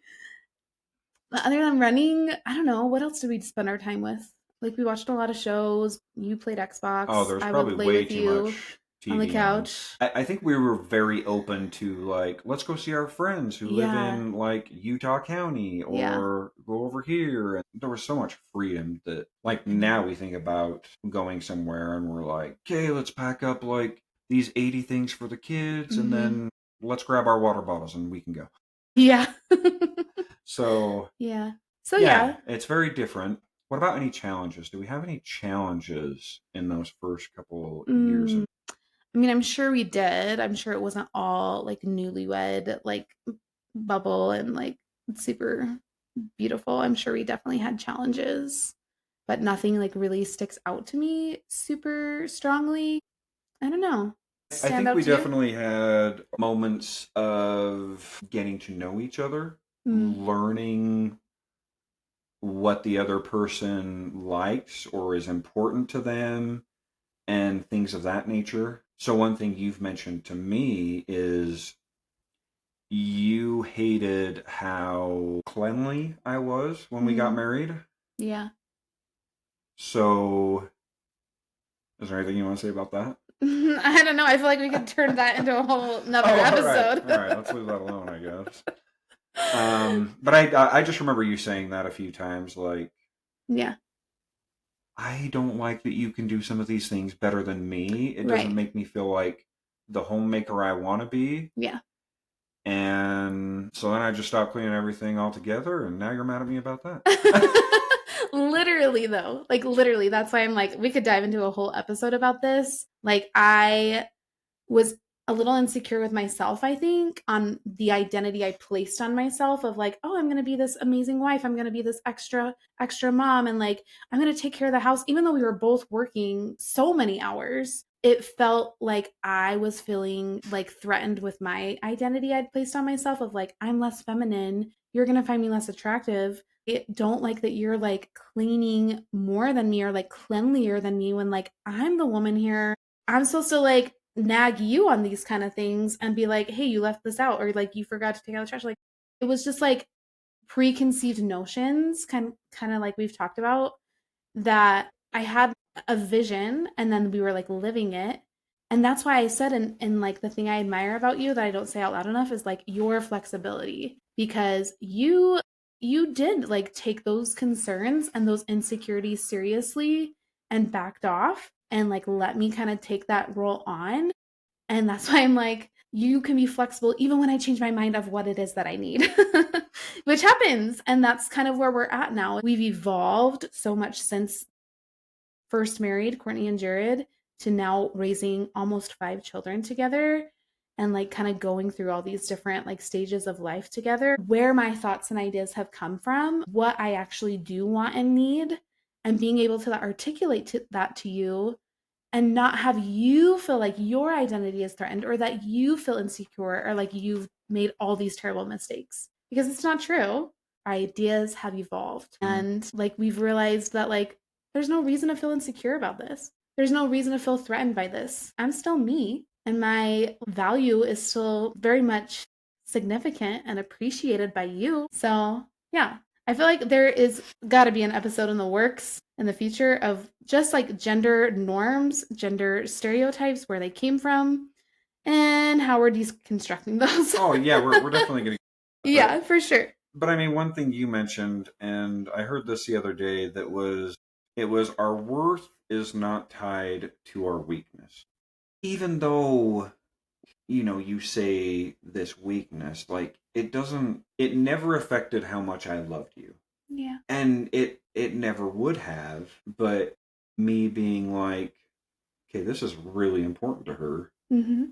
But other than running, I don't know. What else did we spend our time with? Like we watched a lot of shows. You played oh, Xbox. there's I would probably play way with too you much on the TV on. couch. I think we were very open to like, let's go see our friends who live Yeah. in like Utah County Yeah. or go over here. And there was so much freedom that like now we think about going somewhere and we're like, okay, let's pack up like these 80 things for the kids and Mm-hmm. then let's grab our water bottles and we can go. Yeah. So Yeah. So yeah, yeah. it's very different. What about any challenges? Do we have any challenges in those first couple years of? I mean, I'm sure we did. I'm sure it wasn't all like newlywed, like bubble and like super beautiful. I'm sure we definitely had challenges, but nothing like really sticks out to me super strongly. I don't know. I stand think out we to you? definitely had moments of getting to know each other, learning what the other person likes or is important to them, and things of that nature. So, one thing you've mentioned to me is you hated how cleanly I was when we got married. Yeah. So, is there anything you want to say about that? I don't know. I feel like we could turn that into a whole another Oh, episode. all right. Let's leave that alone, I guess. But I just remember you saying that a few times, like, Yeah. I don't like that you can do some of these things better than me. It doesn't Right. make me feel like the homemaker I want to be. Yeah. And so then I just stopped cleaning everything altogether, and now you're mad at me about that. Literally though, like literally, that's why I'm like, we could dive into a whole episode about this. Like I was a little insecure with myself, I think, on the identity I placed on myself of like, oh, I'm going to be this amazing wife. I'm going to be this extra mom. And like, I'm going to take care of the house. Even though we were both working so many hours, it felt like I was feeling like threatened with my identity I'd placed on myself of like, I'm less feminine. You're going to find me less attractive. I don't like that you're like cleaning more than me or like cleanlier than me when like I'm the woman here. I'm supposed to like nag you on these kind of things and be like, hey, you left this out, or like you forgot to take out the trash. Like it was just like preconceived notions, kind of like we've talked about, that I had a vision and then we were like living it. And that's why I said in like the thing I admire about you that I don't say out loud enough is like your flexibility, because you did like take those concerns and those insecurities seriously and backed off and like let me kind of take that role on. And that's why I'm like, you can be flexible even when I change my mind of what it is that I need, which happens. And that's kind of where we're at now. We've evolved so much since first married, Courtney and Jared, to now raising almost 5 children together and like kind of going through all these different like stages of life together, where my thoughts and ideas have come from, what I actually do want and need, and being able to articulate that to you and not have you feel like your identity is threatened or that you feel insecure or like you've made all these terrible mistakes, because it's not true. Our ideas have evolved and like we've realized that like there's no reason to feel insecure about this. There's no reason to feel threatened by this. I'm still me and my value is still very much significant and appreciated by you. So, yeah, I feel like there is got to be an episode in the works in the future of just like gender norms, gender stereotypes, where they came from, and how we're deconstructing those. Oh, yeah, we're definitely going to. Yeah, for sure. But I mean, one thing you mentioned, and I heard this the other day, that it was our worth is not tied to our weakness. Even though, you say this weakness, like it never affected how much I loved you. Yeah. And it never would have, but me being like, okay, this is really important to her. Mm-hmm.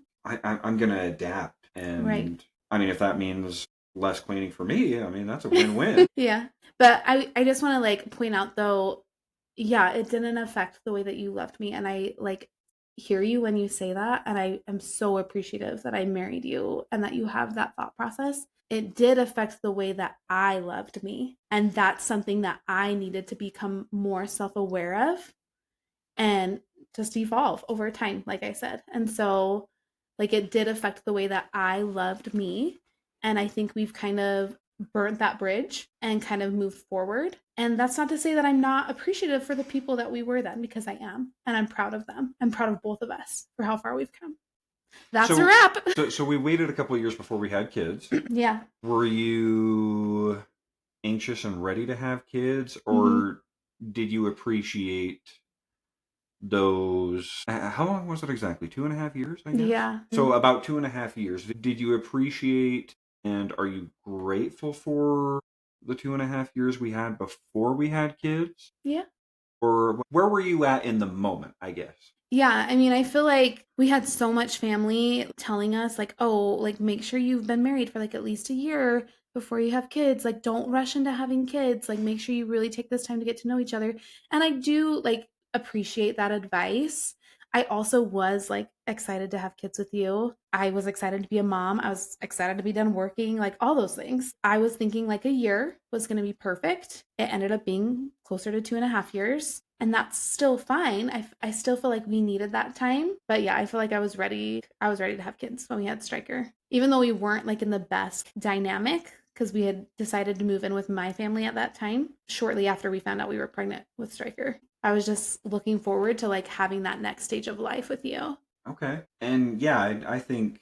I'm gonna adapt, Right. and I mean, if that means less cleaning for me, I mean, that's a win-win. Yeah. But I just want to like point out though, yeah, it didn't affect the way that you loved me. And I like hear you when you say that. And I am so appreciative that I married you and that you have that thought process. It did affect the way that I loved me. And that's something that I needed to become more self aware of and just evolve over time, like I said. And so, like, it did affect the way that I loved me. And I think we've kind of burnt that bridge and kind of moved forward. And that's not to say that I'm not appreciative for the people that we were then, because I am. And I'm proud of them. I'm proud of both of us for how far we've come. That's a wrap. So we waited a couple of years before we had kids. Yeah. Were you anxious and ready to have kids, or did you appreciate those? How long was it exactly? 2.5 years, I guess. Yeah. So about 2.5 years. Did you appreciate and are you grateful for the 2.5 years we had before we had kids? Yeah. Or where were you at in the moment, I guess? Yeah, I mean, I feel like we had so much family telling us, like, oh, like, make sure you've been married for like at least a year before you have kids. Like, don't rush into having kids. Like, make sure you really take this time to get to know each other. And I do like appreciate that advice. I also was like excited to have kids with you. I was excited to be a mom. I was excited to be done working, like all those things. I was thinking like a year was going to be perfect. It ended up being closer to 2.5 years. And that's still fine. I still feel like we needed that time. But yeah, I feel like I was ready. I was ready to have kids when we had Stryker. Even though we weren't like in the best dynamic, because we had decided to move in with my family at that time, shortly after we found out we were pregnant with Stryker. I was just looking forward to like having that next stage of life with you. Okay. And yeah, I think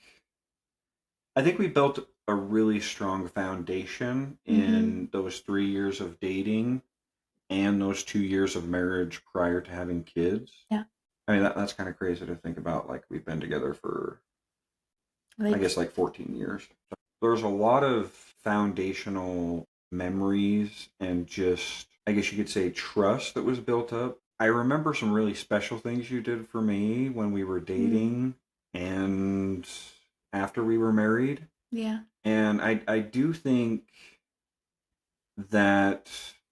we built a really strong foundation in those 3 years of dating and those 2 years of marriage prior to having kids. Yeah. I mean, that's kind of crazy to think about. Like, we've been together for, I guess, like 14 years. So there's a lot of foundational memories and just, I guess you could say, trust that was built up. I remember some really special things you did for me when we were dating and after we were married. Yeah. And I do think that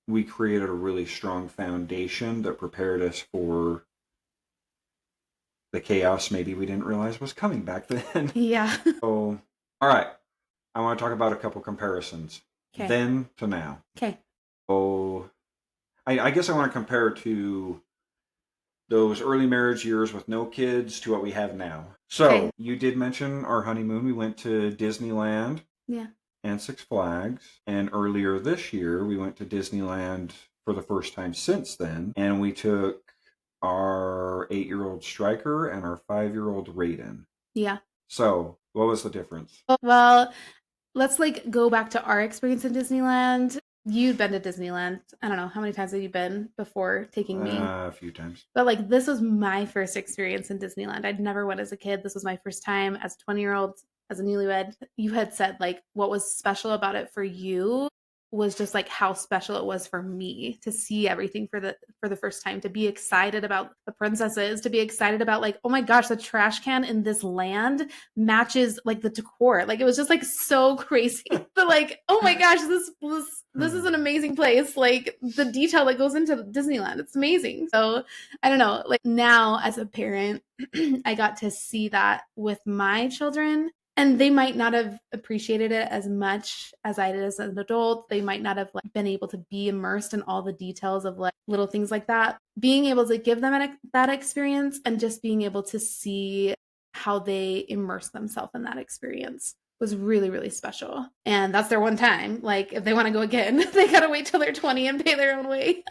we created a really strong foundation that prepared us for the chaos maybe we didn't realize was coming back then. Yeah. So, all right. I want to talk about a couple comparisons. Okay. Then to now. Okay. So, I guess I want to compare to those early marriage years with no kids to what we have now. So, Okay. you did mention our honeymoon. We went to Disneyland. Yeah. And Six Flags. And earlier this year, we went to Disneyland for the first time since then. And we took our 8-year-old Stryker and our 5-year-old Raiden. Yeah. So, what was the difference? Well, let's like go back to our experience in Disneyland. You'd been to Disneyland. I don't know how many times have you been before taking me? A few times. But like this was my first experience in Disneyland. I'd never went as a kid. This was my first time as a 20-year-old, as a newlywed. You had said like what was special about it for you was just like how special it was for me to see everything for the first time, to be excited about the princesses, to be excited about like, oh my gosh, the trash can in this land matches like the decor. Like it was just like so crazy. But like, oh my gosh, this is an amazing place. Like the detail that goes into Disneyland, it's amazing. So I don't know, like now as a parent, I got to see that with my children. And they might not have appreciated it as much as I did as an adult. They might not have like been able to be immersed in all the details of like little things like that. Being able to give them that experience and just being able to see how they immerse themselves in that experience was really, really special. And that's their one time. Like if they want to go again, they got to wait till they're 20 and pay their own way.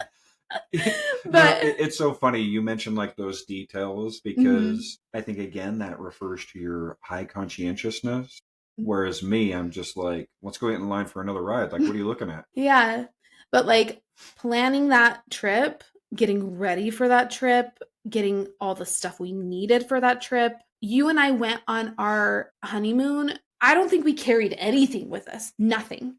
But it's so funny you mentioned like those details because I think again that refers to your high conscientiousness, whereas me, I'm just like, let's go get in line for another ride. Like, what are you looking at? Yeah, but like planning that trip, getting ready for that trip, getting all the stuff we needed for that trip. You and I went on our honeymoon. I don't think we carried anything with us. Nothing.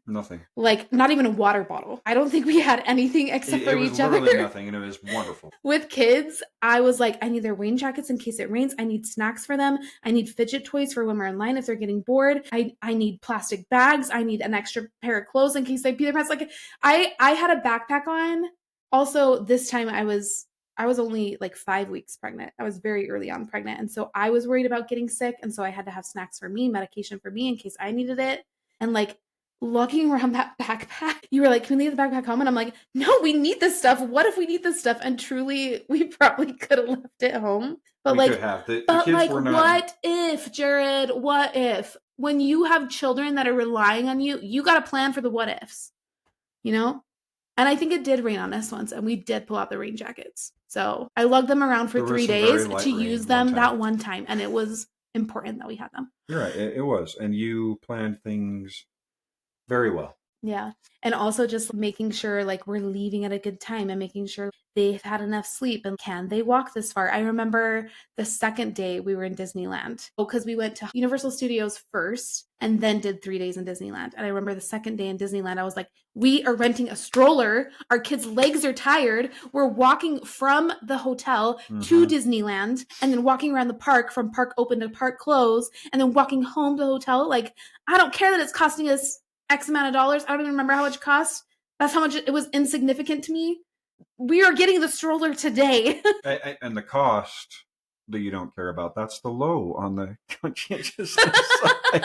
Like not even a water bottle. I don't think we had anything except for each other. It was literally nothing, and it was wonderful. With kids, I was like, I need their rain jackets in case it rains. I need snacks for them. I need fidget toys for when we're in line if they're getting bored. I need plastic bags. I need an extra pair of clothes in case they pee their pants. Like I had a backpack on. Also, this time I was only like 5 weeks pregnant. I was very early on pregnant. And so I was worried about getting sick. And so I had to have snacks for me, medication for me in case I needed it. And like lugging around that backpack, you were like, can we leave the backpack home? And I'm like, no, we need this stuff. What if we need this stuff? And truly, we probably could have left it home. But we like, could have. The but kids like, were not... what if, Jared, what if? When you have children that are relying on you, you got to plan for the what ifs, you know? And I think it did rain on us once, and we did pull out the rain jackets. So I lugged them around for 3 days to use them that one time, and it was important that we had them. You're right, it was. And you planned things very well. Yeah. And also just making sure like we're leaving at a good time and making sure they've had enough sleep and can they walk this far. I remember the second day we were in Disneyland because we went to Universal Studios first and then did 3 days in Disneyland. And I remember the second day in Disneyland, I was like, we are renting a stroller. Our kids' legs are tired. We're walking from the hotel to Disneyland and then walking around the park from park open to park close and then walking home to the hotel. Like, I don't care that it's costing us X amount of dollars. I don't even remember how much it cost. That's how much it was insignificant to me. We are getting the stroller today. And the cost that you don't care about. That's the low on the conscientiousness side.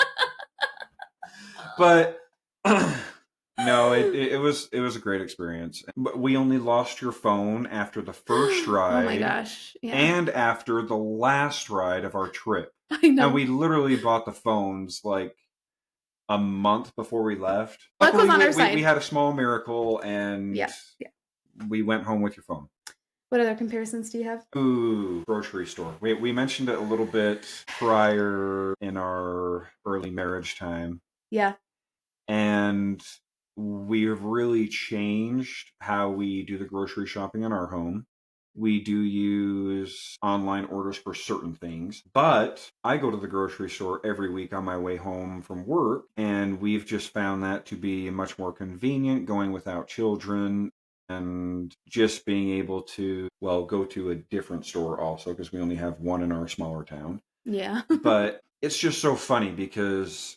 But no, it was a great experience. But we only lost your phone after the first ride. Oh my gosh. Yeah. And after the last ride of our trip. I know. And we literally bought the phones like a month before we left. Luck was on our we, side. We had a small miracle, and we went home with your phone. What other comparisons do you have? Ooh, grocery store. We mentioned it a little bit prior in our early marriage time. Yeah. And we've really changed how we do the grocery shopping in our home. We do use online orders for certain things, but I go to the grocery store every week on my way home from work, and we've just found that to be much more convenient going without children and just being able to, well, go to a different store also because we only have one in our smaller town. Yeah. But it's just so funny because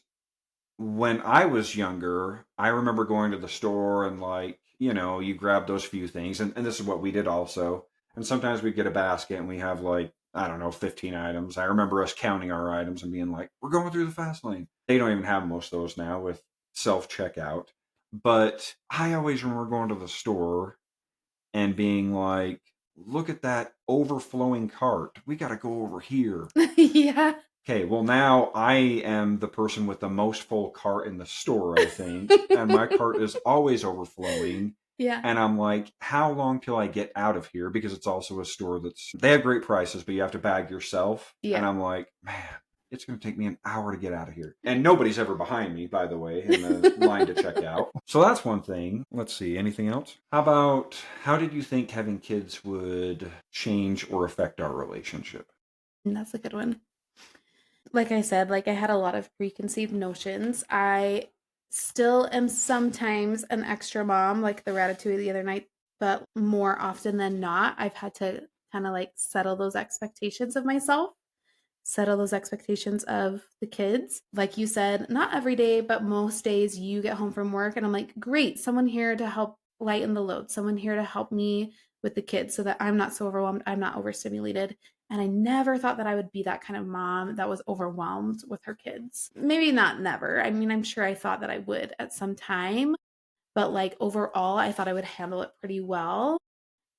when I was younger, I remember going to the store and like, you grab those few things. And this is what we did also. And sometimes we'd get a basket and we have like, I don't know, 15 items. I remember us counting our items and being like, we're going through the fast lane. They don't even have most of those now with self-checkout. But I always remember going to the store and being like, look at that overflowing cart. We got to go over here. Yeah. Okay, well, now I am the person with the most full cart in the store, I think. And my cart is always overflowing. Yeah. And I'm like, how long till I get out of here? Because it's also a store they have great prices, but you have to bag yourself. Yeah. And I'm like, man, it's going to take me an hour to get out of here. And nobody's ever behind me, by the way, in the line to check out. So that's one thing. Let's see, anything else? How did you think having kids would change or affect our relationship? That's a good one. Like I said, like I had a lot of preconceived notions. I still am sometimes an extra mom, like the ratatouille the other night, but more often than not, I've had to kind of like settle those expectations of myself, settle those expectations of the kids. Like you said, not every day, but most days you get home from work and I'm like, great, someone here to help lighten the load, someone here to help me with the kids so that I'm not so overwhelmed, I'm not overstimulated. And I never thought that I would be that kind of mom that was overwhelmed with her kids. Maybe not never. I mean, I'm sure I thought that I would at some time, but like overall, I thought I would handle it pretty well.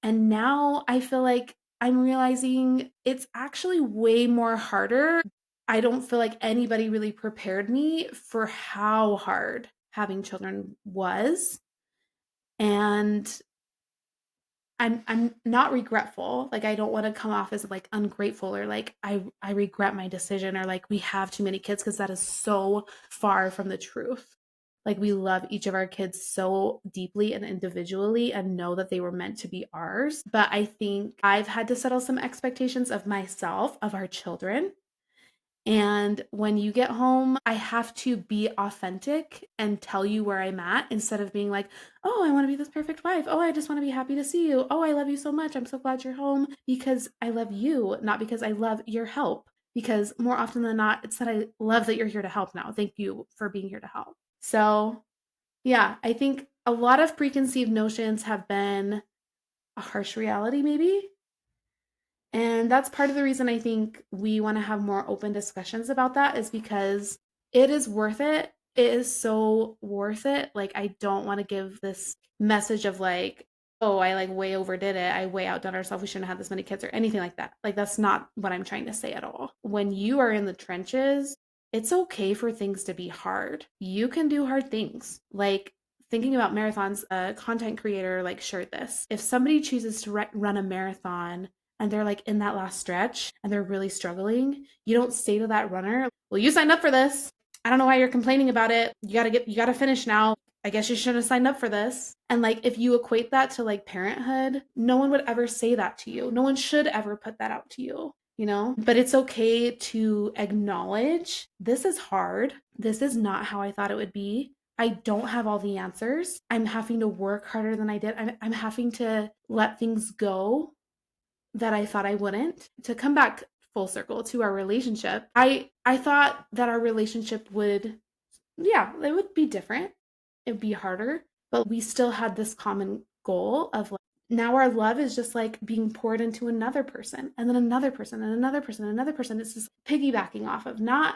And now I feel like I'm realizing it's actually way more harder. I don't feel like anybody really prepared me for how hard having children was. And I'm not regretful. Like I don't want to come off as like ungrateful or like I regret my decision or like we have too many kids because that is so far from the truth. Like we love each of our kids so deeply and individually and know that they were meant to be ours. But I think I've had to settle some expectations of myself, of our children. And when you get home, I have to be authentic and tell you where I'm at instead of being like, oh, I want to be this perfect wife. Oh, I just want to be happy to see you. Oh, I love you so much. I'm so glad you're home because I love you, not because I love your help. Because more often than not, it's that I love that you're here to help now. Thank you for being here to help. So, yeah, I think a lot of preconceived notions have been a harsh reality, maybe. And that's part of the reason I think we want to have more open discussions about that is because it is worth it. It is so worth it. Like, I don't want to give this message of like, oh, I like way overdid it. I way outdone ourselves. We shouldn't have this many kids or anything like that. Like, that's not what I'm trying to say at all. When you are in the trenches, it's okay for things to be hard. You can do hard things. Like, thinking about marathons, a content creator like shared this. If somebody chooses to run a marathon and they're like in that last stretch and they're really struggling, you don't say to that runner, well, you signed up for this. I don't know why you're complaining about it. You gotta finish now. I guess you should have signed up for this. And like, if you equate that to like parenthood, no one would ever say that to you. No one should ever put that out to you, you know? But it's okay to acknowledge this is hard. This is not how I thought it would be. I don't have all the answers. I'm having to work harder than I did. I'm having to let things go that I thought I wouldn't. To come back full circle to our relationship, I thought that our relationship would, yeah, it would be different. It would be harder, but we still had this common goal of like now our love is just like being poured into another person and then another person and another person and another person. It's just piggybacking off of, not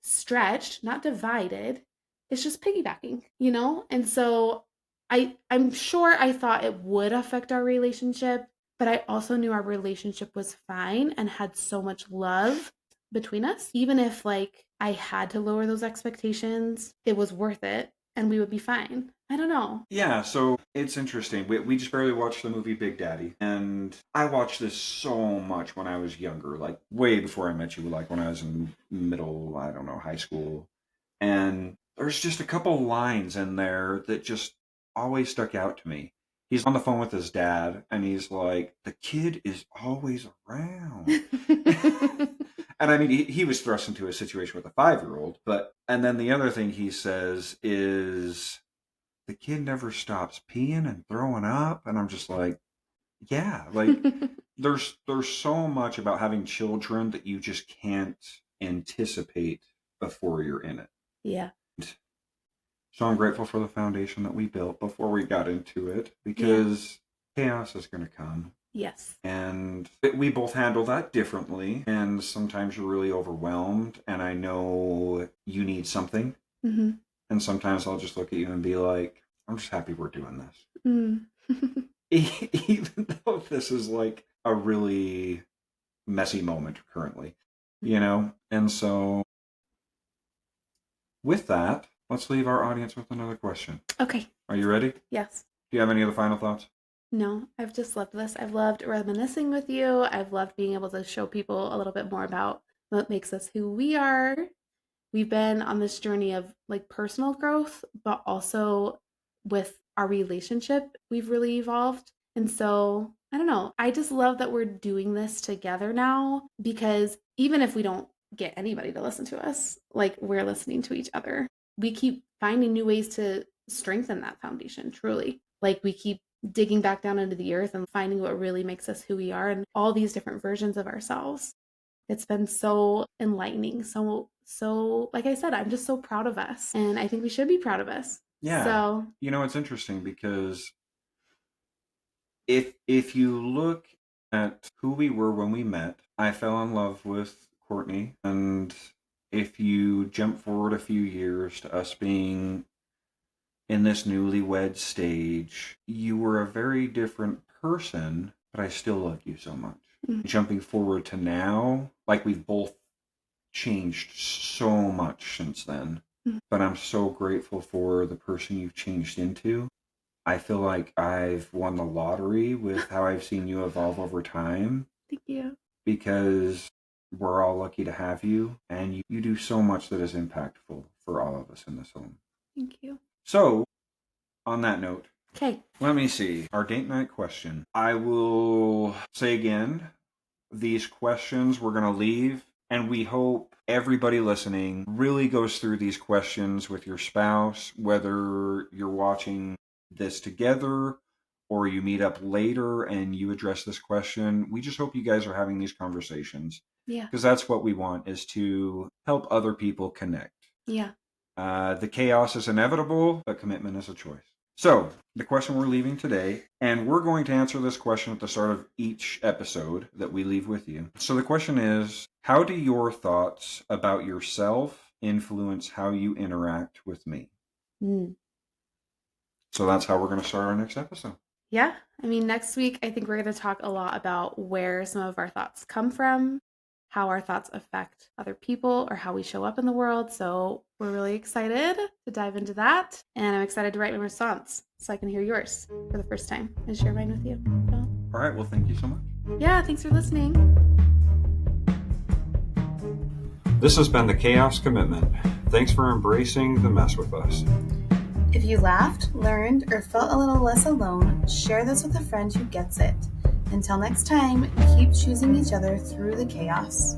stretched, not divided. It's just piggybacking, you know? And so I'm sure I thought it would affect our relationship, but I also knew our relationship was fine and had so much love between us. Even if like I had to lower those expectations, it was worth it and we would be fine. I don't know. Yeah, so it's interesting. We just barely watched the movie Big Daddy, and I watched this so much when I was younger, like way before I met you, like when I was in middle, I don't know, high school. And there's just a couple lines in there that just always stuck out to me. He's on the phone with his dad, and he's like, "The kid is always around." And I mean, he was thrust into a situation with a 5-year-old, but, and then the other thing he says is, "The kid never stops peeing and throwing up." And I'm just like, yeah, like there's so much about having children that you just can't anticipate before you're in it. Yeah. So I'm grateful for the foundation that we built before we got into it, because chaos is going to come. Yes. And we both handle that differently. And sometimes you're really overwhelmed, and I know you need something. Mm-hmm. And sometimes I'll just look at you and be like, "I'm just happy we're doing this." Mm. Even though this is like a really messy moment currently, you know? And so with that, let's leave our audience with another question. Okay. Are you ready? Yes. Do you have any other final thoughts? No, I've just loved this. I've loved reminiscing with you. I've loved being able to show people a little bit more about what makes us who we are. We've been on this journey of like personal growth, but also with our relationship, we've really evolved. And so, I don't know. I just love that we're doing this together now, because even if we don't get anybody to listen to us, like we're listening to each other, we keep finding new ways to strengthen that foundation, truly. Like we keep digging back down into the earth and finding what really makes us who we are and all these different versions of ourselves. It's been so enlightening. So like I said, I'm just so proud of us, and I think we should be proud of us. Yeah. So, you know, it's interesting because if you look at who we were when we met, I fell in love with Courtney, and if you jump forward a few years to us being in this newlywed stage, you were a very different person, but I still love you so much. Mm-hmm. Jumping forward to now, like we've both changed so much since then, mm-hmm. but I'm so grateful for the person you've changed into. I feel like I've won the lottery with how I've seen you evolve over time. Thank you. Because we're all lucky to have you, and you do so much that is impactful for all of us in this home. Thank you. So, on that note, okay, let me see. Our date night question. I will say again, these questions we're going to leave, and we hope everybody listening really goes through these questions with your spouse, whether you're watching this together or you meet up later and you address this question. We just hope you guys are having these conversations. Yeah. Because that's what we want, is to help other people connect. Yeah. The chaos is inevitable, but commitment is a choice. So, the question we're leaving today, and we're going to answer this question at the start of each episode that we leave with you. So the question is, how do your thoughts about yourself influence how you interact with me? So that's how we're going to start our next episode. Yeah. I mean, next week, I think we're going to talk a lot about where some of our thoughts come from, how our thoughts affect other people, or how we show up in the world. So we're really excited to dive into that. And I'm excited to write my response so I can hear yours for the first time and share mine with you. So. All right. Well, thank you so much. Yeah. Thanks for listening. This has been The Chaos Commitment. Thanks for embracing the mess with us. If you laughed, learned, or felt a little less alone, share this with a friend who gets it. Until next time, keep choosing each other through the chaos.